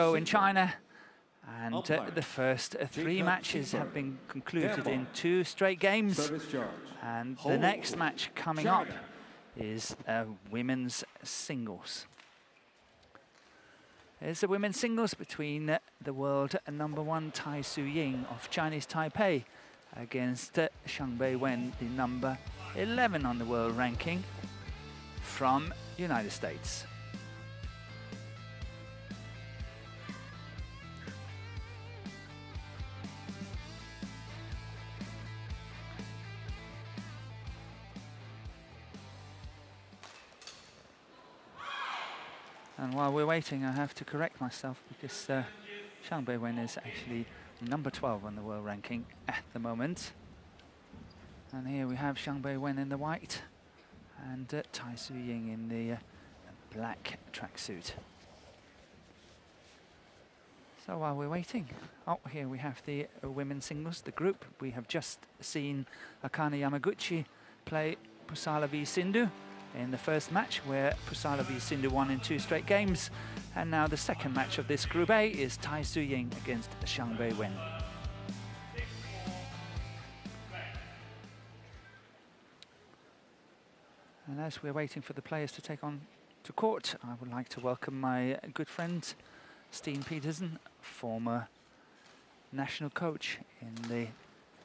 in China, and the first three matches have been concluded in 2 straight games, and the next match coming up is women's singles. It's a women's singles between the world #1 TAI Tzu Ying of Chinese Taipei against Beiwen, the number 11 on the world ranking from United States. And while we're waiting, I have to correct myself because Beiwen is actually number 12 on the world ranking at the moment. And here we have Beiwen in the white and TAI Tzu Ying in the black tracksuit. So while we're waiting, here we have the women's singles, the group. We have just seen Akane Yamaguchi play Pusala v Sindhu in the first match, where Pusala v Sindhu won in 2 straight games. And now the second match of this Group A is TAI Tzu Ying against Beiwen. And as we're waiting for the players to take on to court, I would like to welcome my good friend, Steen Petersen, former national coach in the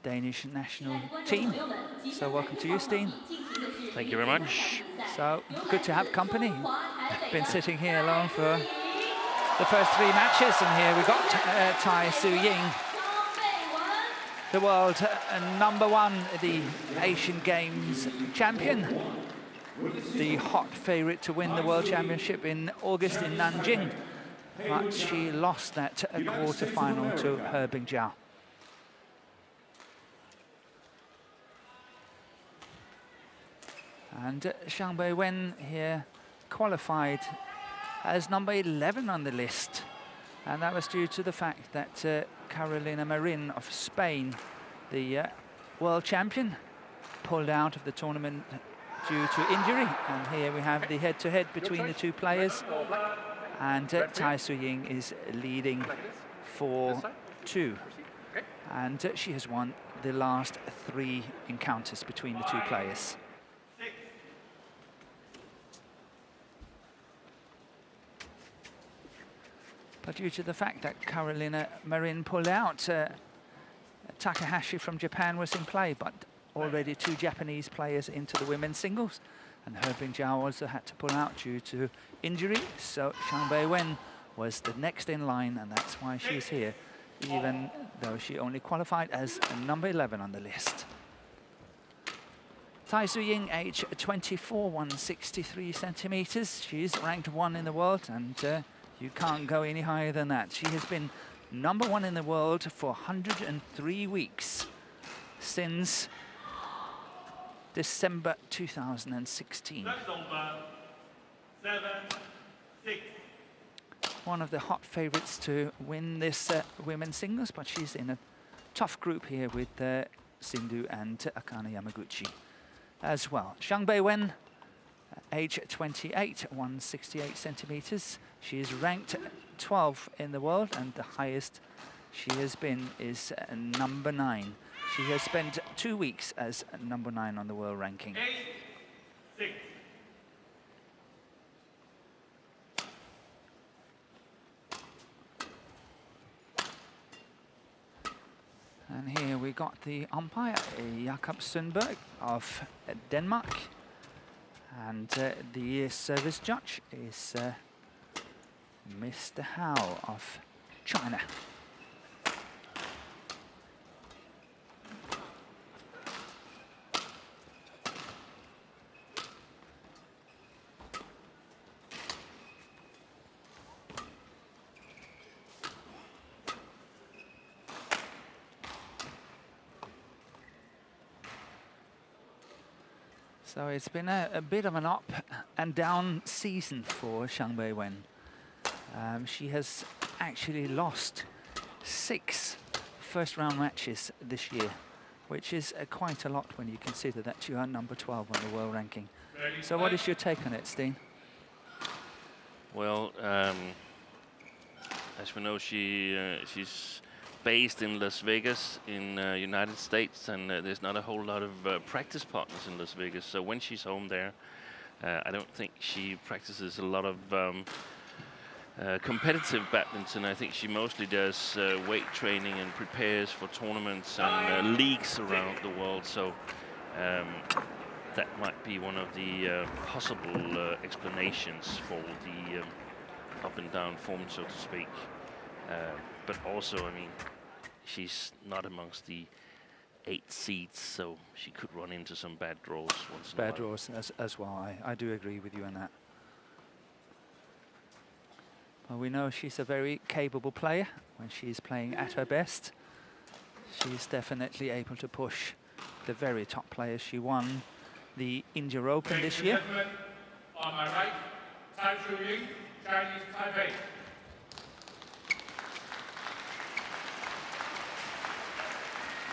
Danish national team. So welcome to you, Steen. Thank you very much. So good to have company. Been sitting here alone for the first 3 matches, and here we got TAI Tzu Ying, the world #1, the Asian Games champion, the hot favorite to win the World Championship in August in Nanjing, but she lost that quarter-final to He Bingjiao. And Beiwen here qualified as number 11 on the list. And that was due to the fact that Carolina Marin of Spain, the world champion, pulled out of the tournament due to injury. And here we have the head-to-head between the 2 players. And TAI Tzu Ying is leading 4-2. And she has won the last 3 encounters between the 2 players. But due to the fact that Carolina Marin pulled out, Takahashi from Japan was in play, but already 2 Japanese players into the women's singles. And He Bingjiao also had to pull out due to injury. So Beiwen was the next in line, and that's why she's here, even though she only qualified as number 11 on the list. TAI Tzu Ying, age 24, 163 centimeters. She's ranked 1 in the world, and you can't go any higher than that. She has been number 1 in the world for 103 weeks since December 2016. One of the hot favorites to win this women's singles, but she's in a tough group here with Sindhu and Akane Yamaguchi as well. Beiwen, age 28, 168 centimeters. She is ranked 12 in the world, and the highest she has been is number 9. She has spent 2 weeks as number 9 on the world ranking. And here we got the umpire, Jakob Sundberg of Denmark. And the service judge is Mr. Hao of China. So it's been a bit of an up and down season for Beiwen. She has actually lost 6 first-round matches this year, which is quite a lot when you consider that you are number 12 on the world ranking. So what is your take on it, Steen? Well, As we know, she's based in Las Vegas in United States, and there's not a whole lot of practice partners in Las Vegas. So when she's home there, I don't think she practices a lot of competitive badminton. I think she mostly does weight training and prepares for tournaments and leagues around the world. So that might be one of the possible explanations for the up and down form, so to speak. But also, I mean, she's not amongst the 8 seeds, so she could run into some bad draws once in a while. Bad draws as well. I do agree with you on that. Well, we know she's a very capable player when she's playing at her best. She's definitely able to push the very top players. She won the India Open this year. On my right, TAI Tzu Ying, Chinese Taipei.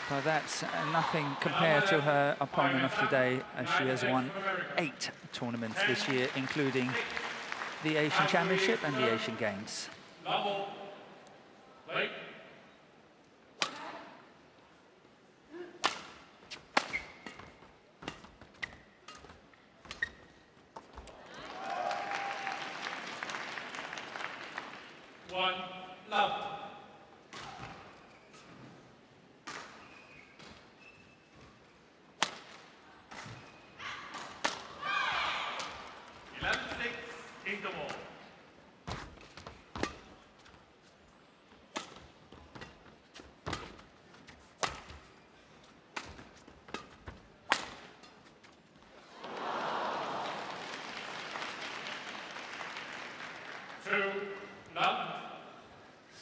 But that's nothing compared to her opponent of today, as she has won 8 tournaments this year, including the Asian Championship and the Asian Games. Level, late. One, love.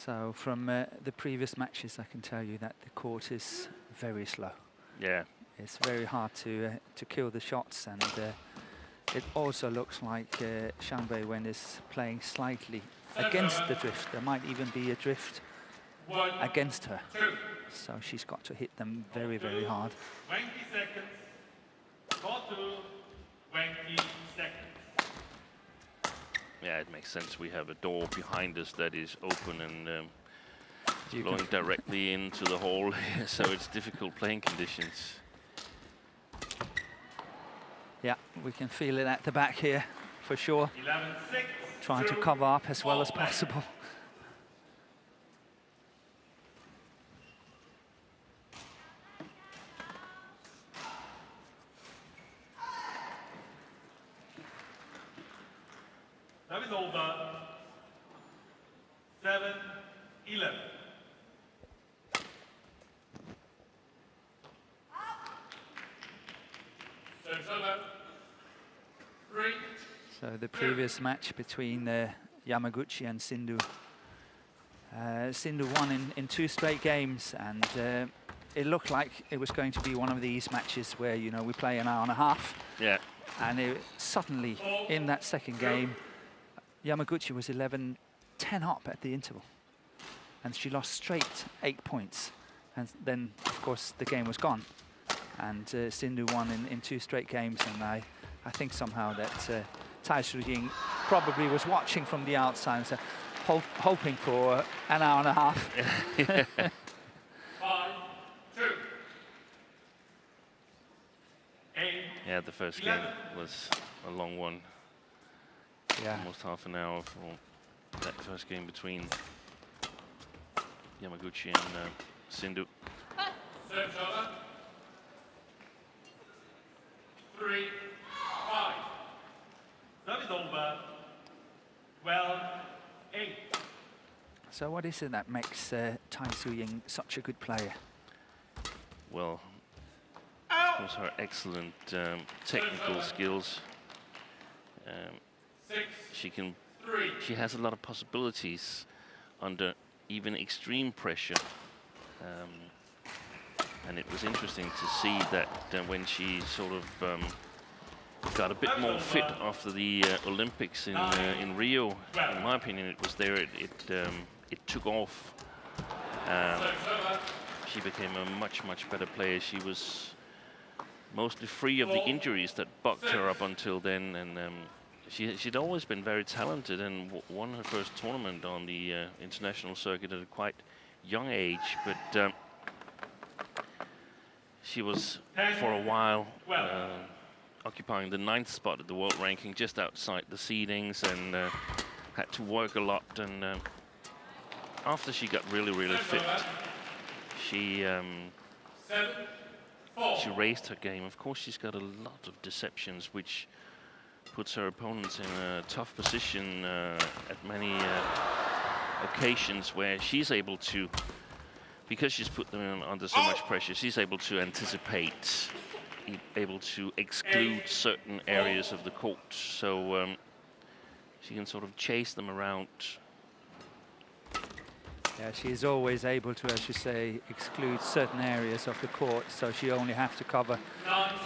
So from the previous matches, I can tell you that the court is very slow. Yeah. It's very hard to kill the shots, and it also looks like Zhang Beiwen is playing slightly against the drift. There might even be a drift against her. So she's got to hit them very, very hard. 20 seconds. Call to 20 seconds. Yeah, it makes sense. We have a door behind us that is open and blowing directly into the hall, so it's difficult playing conditions. Yeah, we can feel it at the back here, for sure. 11-6. Trying to cover up as well as possible. That is over. 7-11. Service over. 3. So the previous match between Yamaguchi and Sindhu. Sindhu won in 2 straight games, and it looked like it was going to be one of these matches where, you know, we play an hour and a half. Yeah. And suddenly, in that second game, Yamaguchi was 11-10 up at the interval, and she lost straight 8 points, and then of course the game was gone, and Sindhu won in 2 straight games. And I think somehow that TAI Tzu Ying probably was watching from the outside, so hoping for an hour and a half. 5-2. Yeah, the first game was a long one. Yeah. Almost half an hour for that first game between Yamaguchi and Sindhu. Service over. 3-5. That is over. 12-8. So what is it that makes TAI Tzu Ying such a good player? Well, of course, her excellent technical skills. She has a lot of possibilities under even extreme pressure. And it was interesting to see that when she sort of got a bit more fit after the Olympics in Rio, in my opinion, it was there. It took off. She became a much better player. She was mostly free of the injuries that bucked her up until then, and she'd always been very talented and won her first tournament on the international circuit at a quite young age, but she was for a while occupying the 9th spot at the world ranking, just outside the seedings, and had to work a lot. And after she got really fit, she raised her game. Of course, she's got a lot of deceptions, which puts her opponents in a tough position at many occasions, where she's able to, because she's put them under so much pressure, she's able to anticipate, able to exclude certain areas of the court. So she can sort of chase them around. Yeah, she's always able to, as you say, exclude certain areas of the court, so she only have to cover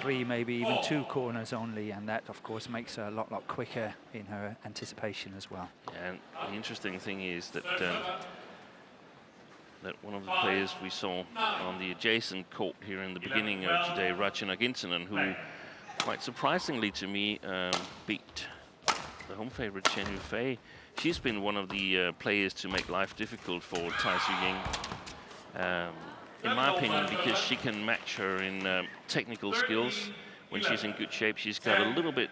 3, maybe even 2 corners only, and that of course makes her a lot quicker in her anticipation as well. Yeah, and the interesting thing is that that one of the players we saw on the adjacent court here in the beginning of today, Ratchanok Intanen, who quite surprisingly to me beat the home favorite Chen Yufei. She's been one of the players to make life difficult for TAI Tzu Ying, in my opinion, because she can match her in technical skills. When she's in good shape, she's got a little bit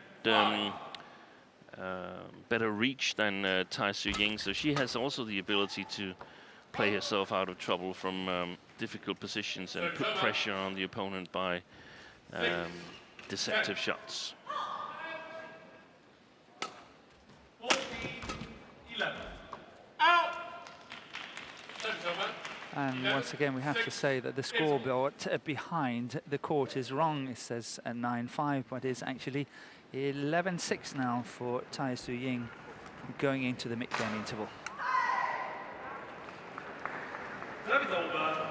better reach than TAI Tzu Ying, so she has also the ability to play herself out of trouble from difficult positions and put pressure on the opponent by deceptive shots. And once again, we have to say that the scoreboard behind the court is wrong. It says 9-5, but it's actually 11-6 now for TAI Tzu Ying going into the mid-game interval. Service over.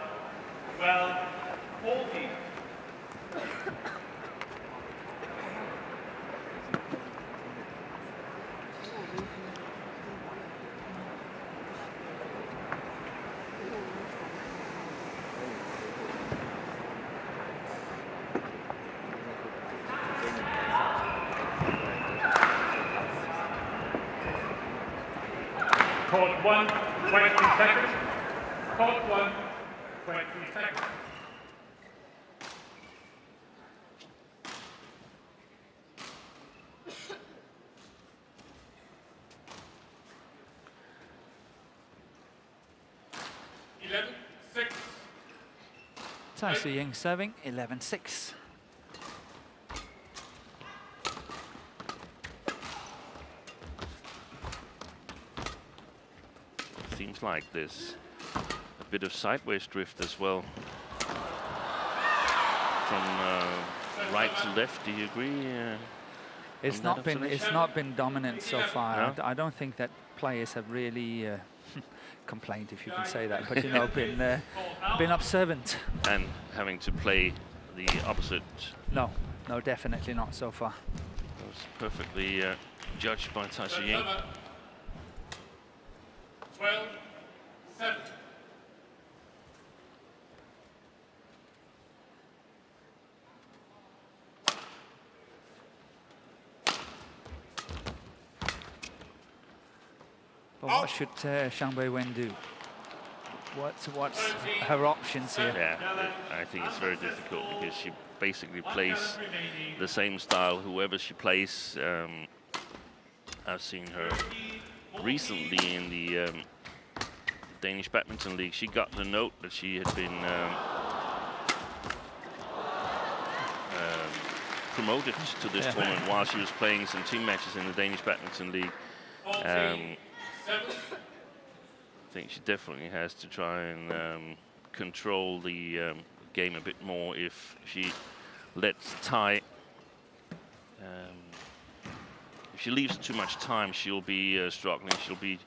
12-14. Court 1, 20 seconds. Court 1, 20 seconds. TAI Tzu Ying serving 11-6. Seems like there's a bit of sideways drift as well from right to left. Do you agree? It's not been dominant so far. No? I don't think that players have really complained, if you can say that, but you know, been observant. And having to play the opposite. No, definitely not so far. That was perfectly judged by TAI Tzu Ying. 12-7. But what should Zhang Beiwen do? What's her options here? Yeah, I think it's very difficult because she basically plays the same style whoever she plays. I've seen her recently in the Danish Badminton League. She got the note that she had been promoted to this tournament while she was playing some team matches in the Danish Badminton League. I think she definitely has to try and control the game a bit more. If she lets TAI, if she leaves too much time, she'll be struggling. She'll be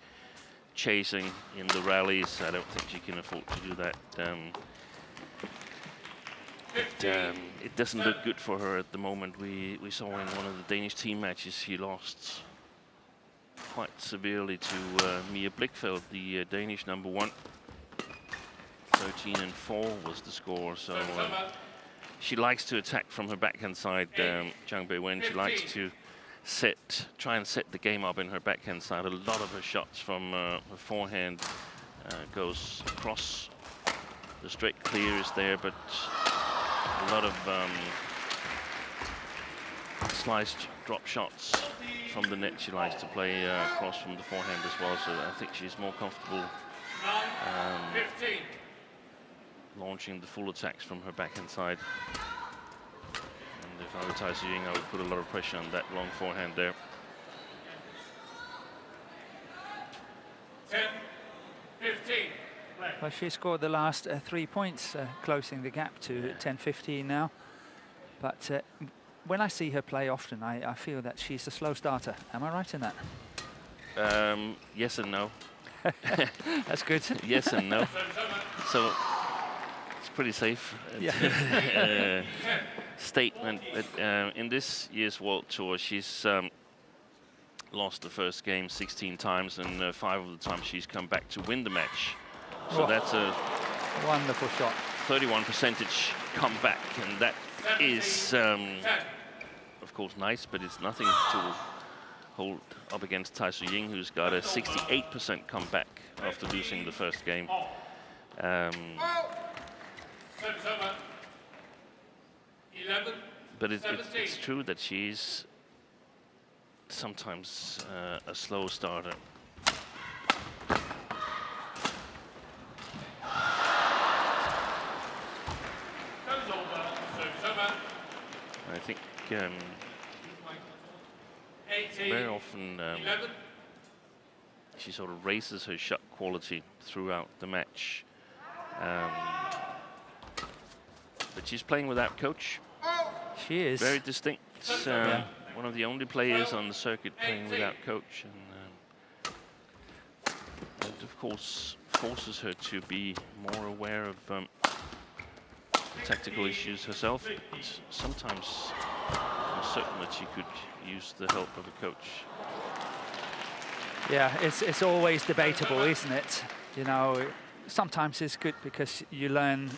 chasing in the rallies. I don't think she can afford to do that. It doesn't look good for her at the moment. We saw in one of the Danish team matches she lost quite severely to Mia Blichfeldt, the Danish #1. 13-4 was the score. So she likes to attack from her backhand side, Zhang Beiwen. She likes to try and set the game up in her backhand side. A lot of her shots from her forehand goes across. The straight clear is there, but a lot of sliced drop shots from the net. She likes to play across from the forehand as well, so I think she's more comfortable launching the full attacks from her backhand side. And if I were TAI Tzu Ying, I would put a lot of pressure on that long forehand there. 10-15. Well, she scored the last 3 points, closing the gap to 10-15 now. But when I see her play often, I feel that she's a slow starter. Am I right in that? Yes and no. That's good. Yes and no. So it's pretty safe statement. That, in this year's World Tour, she's lost the first game 16 times, and 5 of the times she's come back to win the match. So that's a wonderful shot. 31% comeback, and that is, of course, nice, but it's nothing to hold up against TAI Tzu Ying, who's got a 68% comeback after losing the first game. But it's true that she's sometimes a slow starter. I think very often she sort of raises her shot quality throughout the match. But she's playing without coach. She is. Very distinct. One of the only players on the circuit playing without coach. And that, of course, forces her to be more aware of tactical issues herself. But sometimes I'm certain that she could use the help of a coach. Yeah, it's always debatable, isn't it? You know, sometimes it's good because you learn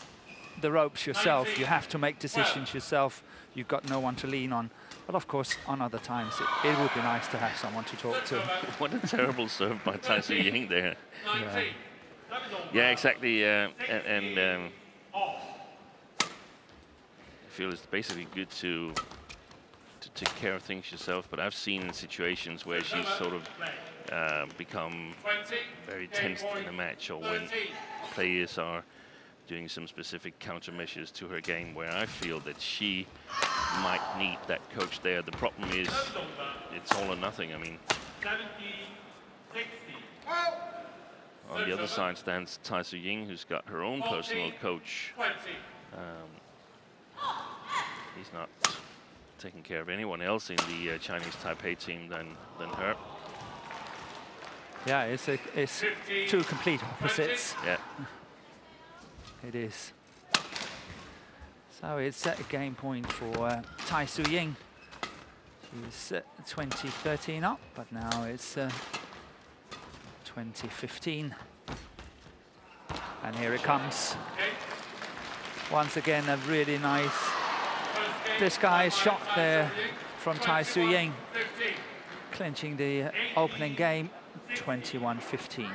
the ropes yourself. You have to make decisions yourself. You've got no one to lean on. But of course, on other times, it would be nice to have someone to talk to. What a terrible serve by TAI Tzu Ying there. Yeah, exactly. I feel it's basically good to take care of things yourself, but I've seen in situations where she's sort of become very tense in a match, or when players are doing some specific countermeasures to her game, where I feel that she might need that coach there. The problem is it's all or nothing. I mean, on the other side stands TAI Tzu Ying, who's got her own personal coach. He's not taking care of anyone else in the Chinese Taipei team than her. Yeah, it's two complete opposites. Yeah. It is. So it's a game point for TAI Tzu Ying. She's 20-13 up, but now it's 20-15. And here it comes. Once again, a really nice disguised shot there from TAI Tzu Ying, clinching the opening game, 21-15.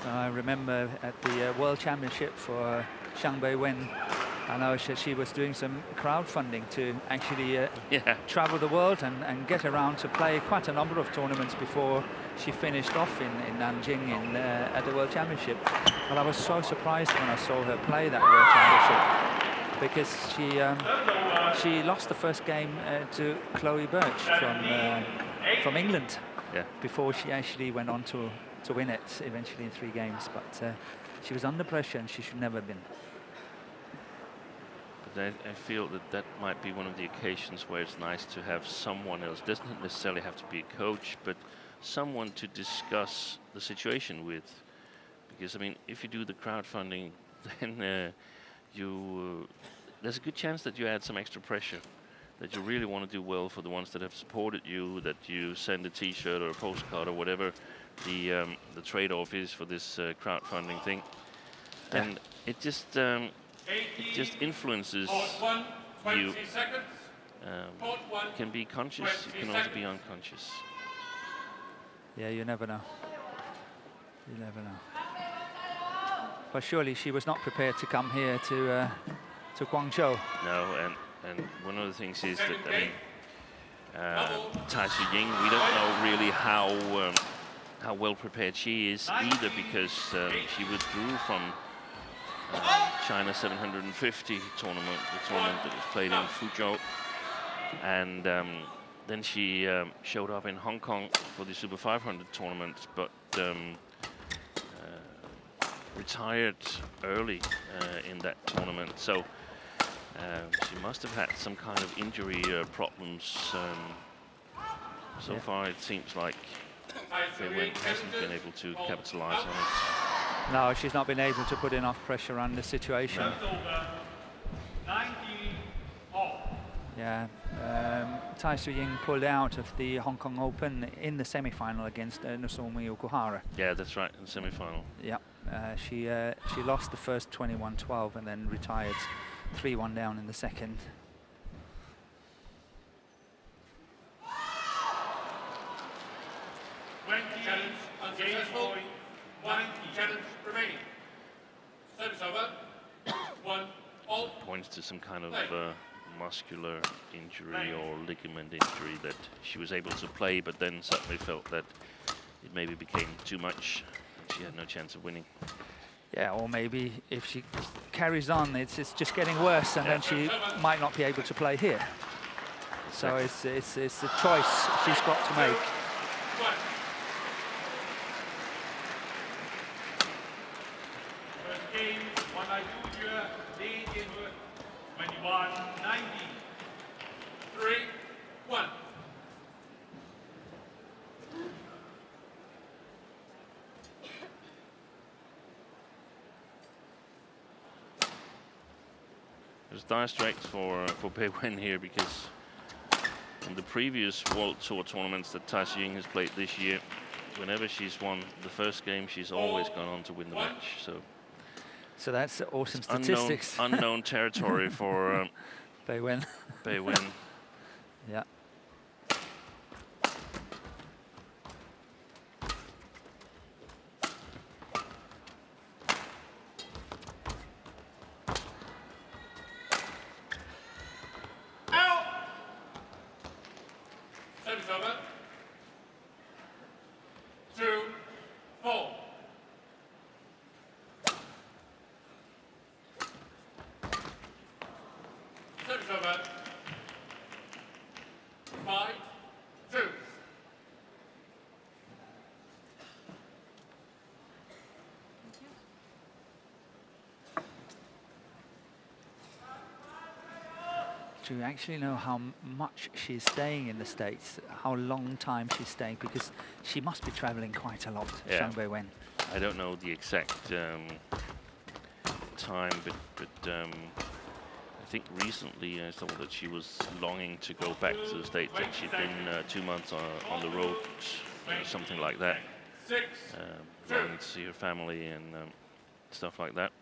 I remember at the World Championship for Beiwen, I know she was doing some crowdfunding to actually travel the world and get around to play quite a number of tournaments before she finished off in Nanjing at the World Championship. But I was so surprised when I saw her play that World Championship, because she lost the first game to Chloe Birch from England before she actually went on to win it eventually in 3 games. But she was under pressure, and she should never have been. But I feel that might be one of the occasions where it's nice to have someone else. Doesn't necessarily have to be a coach, but someone to discuss the situation with. because I mean, if you do the crowdfunding, then there's a good chance that you add some extra pressure, that you really want to do well for the ones that have supported you, that you send a T-shirt or a postcard or whatever the trade-off is for this crowdfunding thing, and it just influences you. It can be conscious, it can also be unconscious. Yeah, you never know. You never know. But surely she was not prepared to come here to Guangzhou. No, and one of the things is that, I mean, TAI Tzu Ying, we don't know really how well prepared she is either, because she withdrew from China 750 tournament, the tournament that was played in Fuzhou, and then she showed up in Hong Kong for the Super 500 tournament, but retired early in that tournament. So she must have had some kind of injury problems. So far, it seems like Beiwen hasn't been able to capitalize on it. No, she's not been able to put enough pressure on the situation. Yeah, TAI Tzu Ying pulled out of the Hong Kong Open in the semi-final against Nozomi Okuhara. Yeah, that's right, in the semi-final. Yeah, she lost the first 21-12 and then retired 3-1 down in the second. Challenge unsuccessful. 1 challenge remaining. Service over. 1 all. Points to some kind of muscular injury or ligament injury that she was able to play, but then suddenly felt that it maybe became too much. She had no chance of winning. Yeah, or maybe if she carries on, it's just getting worse, and then she might not be able to play here. So it's a choice she's got to make. There's dire straits for Beiwen here, because in the previous World Tour tournaments that TAI Tzu Ying has played this year, whenever she's won the first game, she's always gone on to win the match. So that's awesome statistics. Unknown territory for Beiwen. Beiwen. Yeah. Do you actually know how much she's staying in the States, how long time she's staying? Because she must be traveling quite a lot, Zhang Beiwen. I don't know the exact time, but I think recently I thought that she was longing to go back to the States, that she'd been 2 months on the road, something like that, longing to see her family and stuff like that.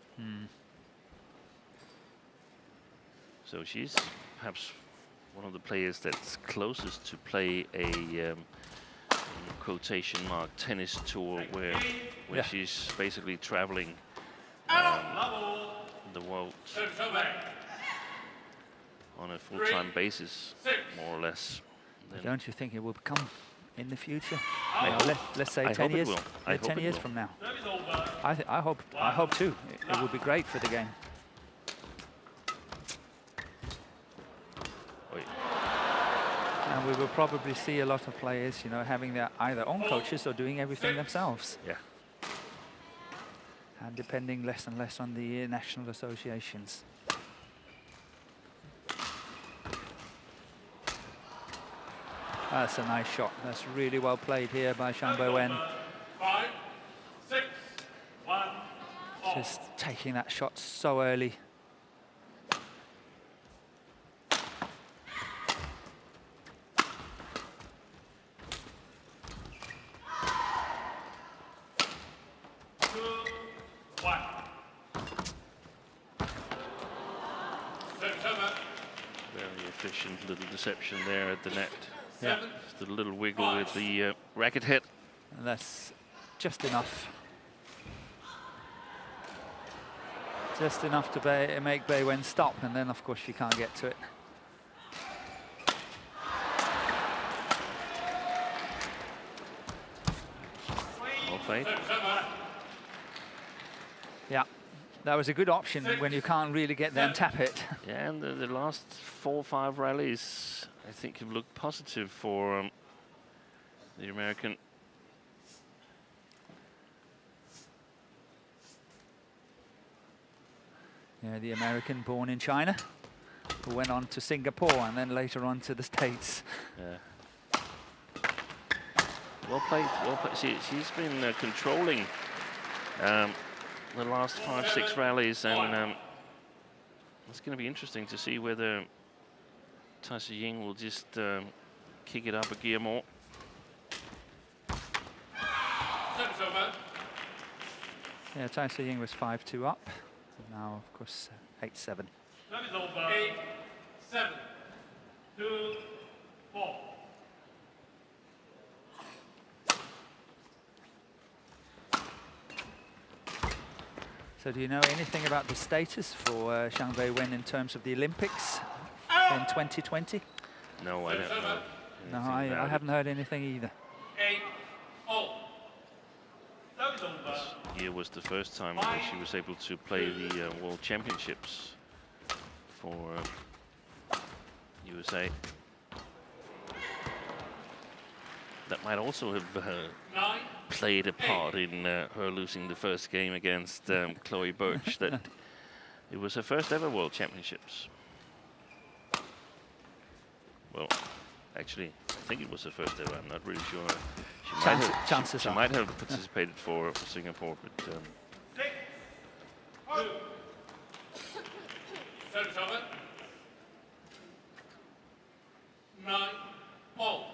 So she's perhaps one of the players that's closest to play a quotation mark tennis tour, where she's basically traveling the world on a full-time basis, more or less. Don't you think it will come in the future? Let's say 10 years. 10 years from now. I hope too. It would be great for the game. And we will probably see a lot of players, you know, having their either own coaches or doing everything themselves. Yeah. And depending less and less on the national associations. That's a nice shot. That's really well played here by Zhang Beiwen. 5, 6, 1. Just taking that shot so early. Very efficient little deception there at the net. Yeah. Just a little wiggle with the racket head. And that's just enough. Just enough to make Beiwen stop, and then of course she can't get to it. Well played. Yeah, that was a good option when you can't really get there and tap it. Yeah, and the last 4 or 5 rallies, I think, have looked positive for the American. Yeah, the American born in China, who went on to Singapore and then later on to the States. Yeah. Well played, well played. She's been controlling the last 5, 6 rallies, and it's going to be interesting to see whether TAI Tzu Ying will just kick it up a gear more. Yeah, TAI Tzu Ying was 5-2 up. Now, of course, 8-7. 8-7. 2-4. So do you know anything about the status for Zhang Beiwen in terms of the Olympics in 2020? No, I don't know. No, I haven't heard anything either. 8-0. This year was the first time that she was able to play the World Championships for USA. That might also have played a part in her losing the first game against Chloe Birch. That it was her first ever World Championships. Well, actually, I think it was her first ever. I'm not really sure. She might have participated for Singapore, but. Service over. 9-all.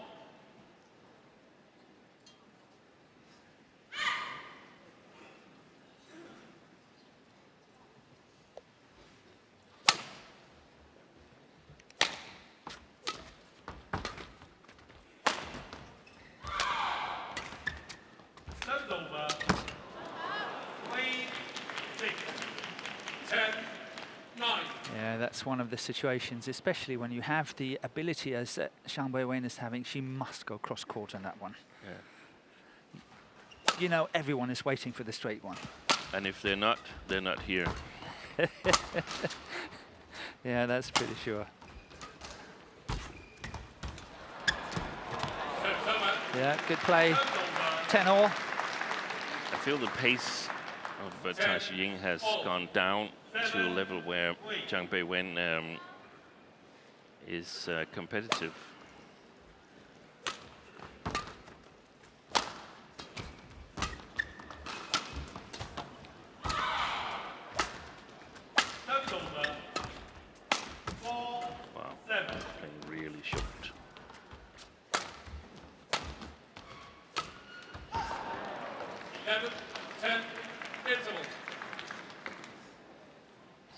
Yeah, that's one of the situations, especially when you have the ability as Zhang Beiwen is having. She must go cross court on that one. Yeah. You know, everyone is waiting for the straight one. And if they're not here. Yeah, that's pretty sure. Yeah, good play. 10-all. I feel the pace of TAI Tzu Ying has gone down to a level where Zhang Beiwen is competitive. Wow, playing really short.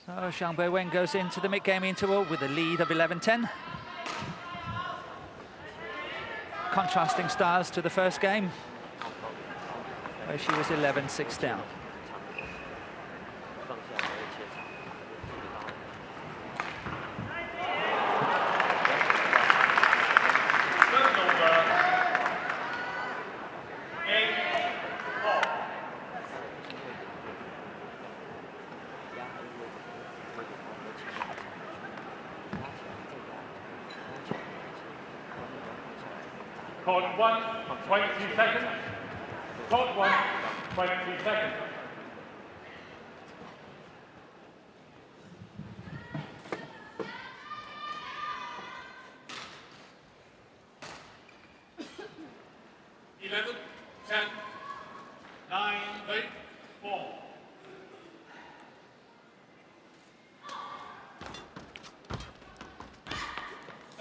So Zhang Beiwen goes into the mid-game interval with a lead of 11-10. Contrasting styles to the first game, where she was 11-6 down. Court 1, 22 seconds. Court 1, 22 seconds. Eleven, 10, 9, 8, 4.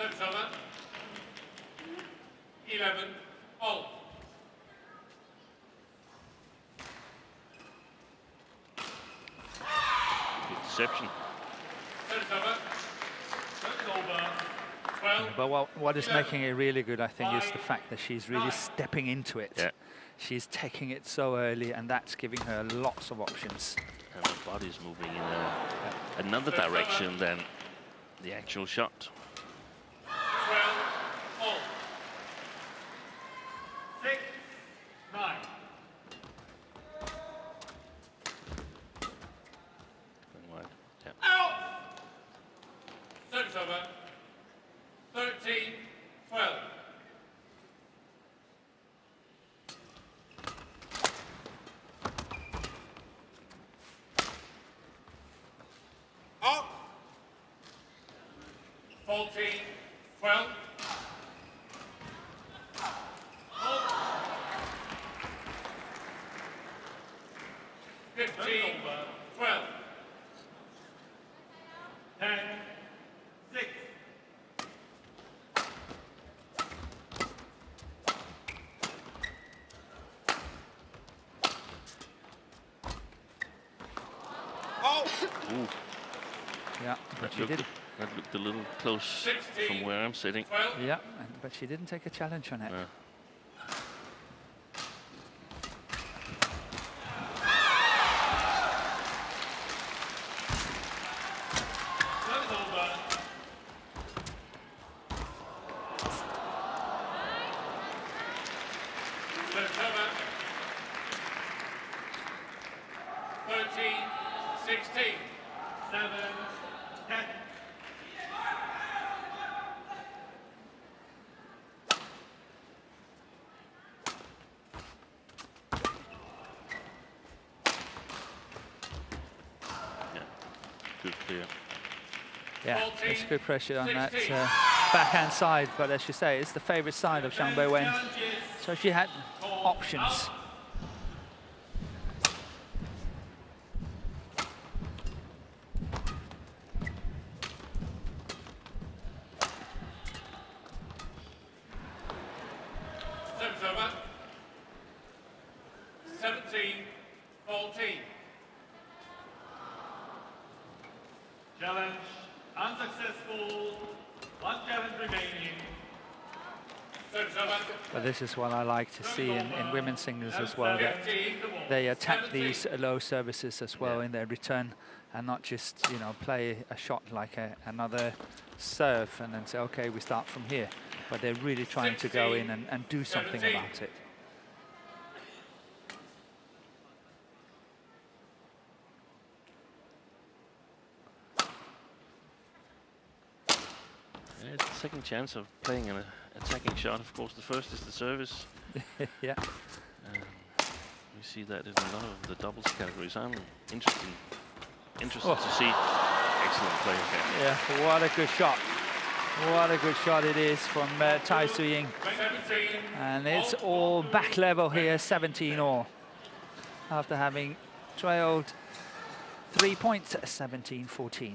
Service over. 11 all. Good deception. Service over. Service over. 12. But what is making it really good, I think, is the fact that she's really stepping into it. Yeah. She's taking it so early, and that's giving her lots of options. And her body's moving in another direction than the actual shot. 12 all. 6, 9. Going wide. Yeah. Out! Service over. 13, 12. Out! 14, 12. Out. 15, 12. 10, 6. Ooh, Yeah, but she did. that looked a little close from where I'm sitting. 12. Yeah, but she didn't take a challenge on it. Service over. Service over. 13, 16. 7, 10. Yeah, good clear. Yeah, it's good pressure on that backhand side, but as you say, it's the favorite side of Zhang Beiwen. So she had options. Service over. 17, 14. Challenge unsuccessful. 1 challenge remaining. Service over. But this is what I like to see in women's singles as well, that they attack these low services as well in their return, and not just, you know, play a shot like another serve and then say, okay, we start from here. But they're really trying to go in and do something about it. Yeah, it's the second chance of playing an attacking shot. Of course, the first is the service. Yeah. We see that in a lot of the doubles categories. I'm interested to see. Excellent play again. Yeah, what a good shot. What a good shot it is from TAI Tzu Ying. And it's all back level here, 17 all. After having trailed 3 points, 17-14.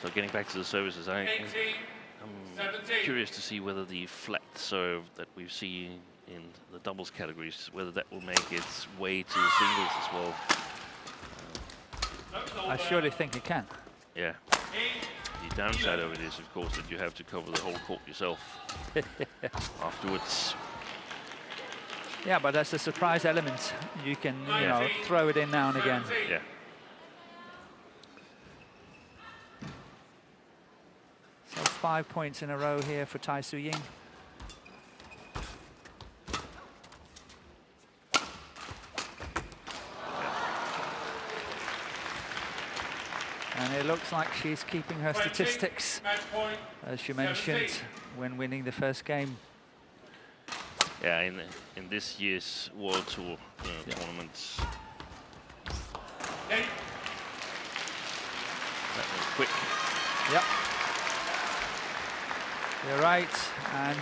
So getting back to the services, I'm curious to see whether the flat serve that we've seen in the doubles categories, whether that will make its way to the singles as well. I surely think it can. Yeah. The downside of it is, of course, that you have to cover the whole court yourself afterwards. Yeah, but that's a surprise element. You can, you know, throw it in now and again. Yeah. So 5 points in a row here for TAI Tzu Ying. And it looks like she's keeping her statistics, as you mentioned, when winning the first game. Yeah, in this year's World Tour tournaments. That was quick. Yep. You're right, and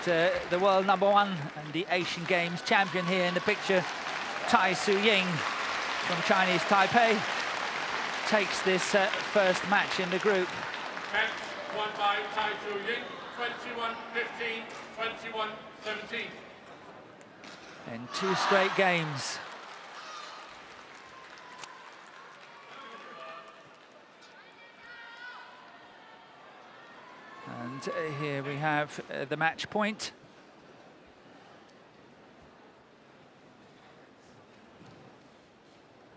the world #1 and the Asian Games champion here in the picture, TAI Tzu Ying from Chinese Taipei, takes this first match in the group. Match won by TAI Tzu Ying, 21-15, 21-17. In 2 straight games. And here we have the match point.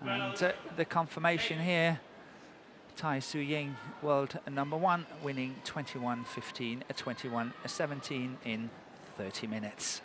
And the confirmation here, TAI Tzu Ying, world #1, winning 21-15, 21-17 in 30 minutes.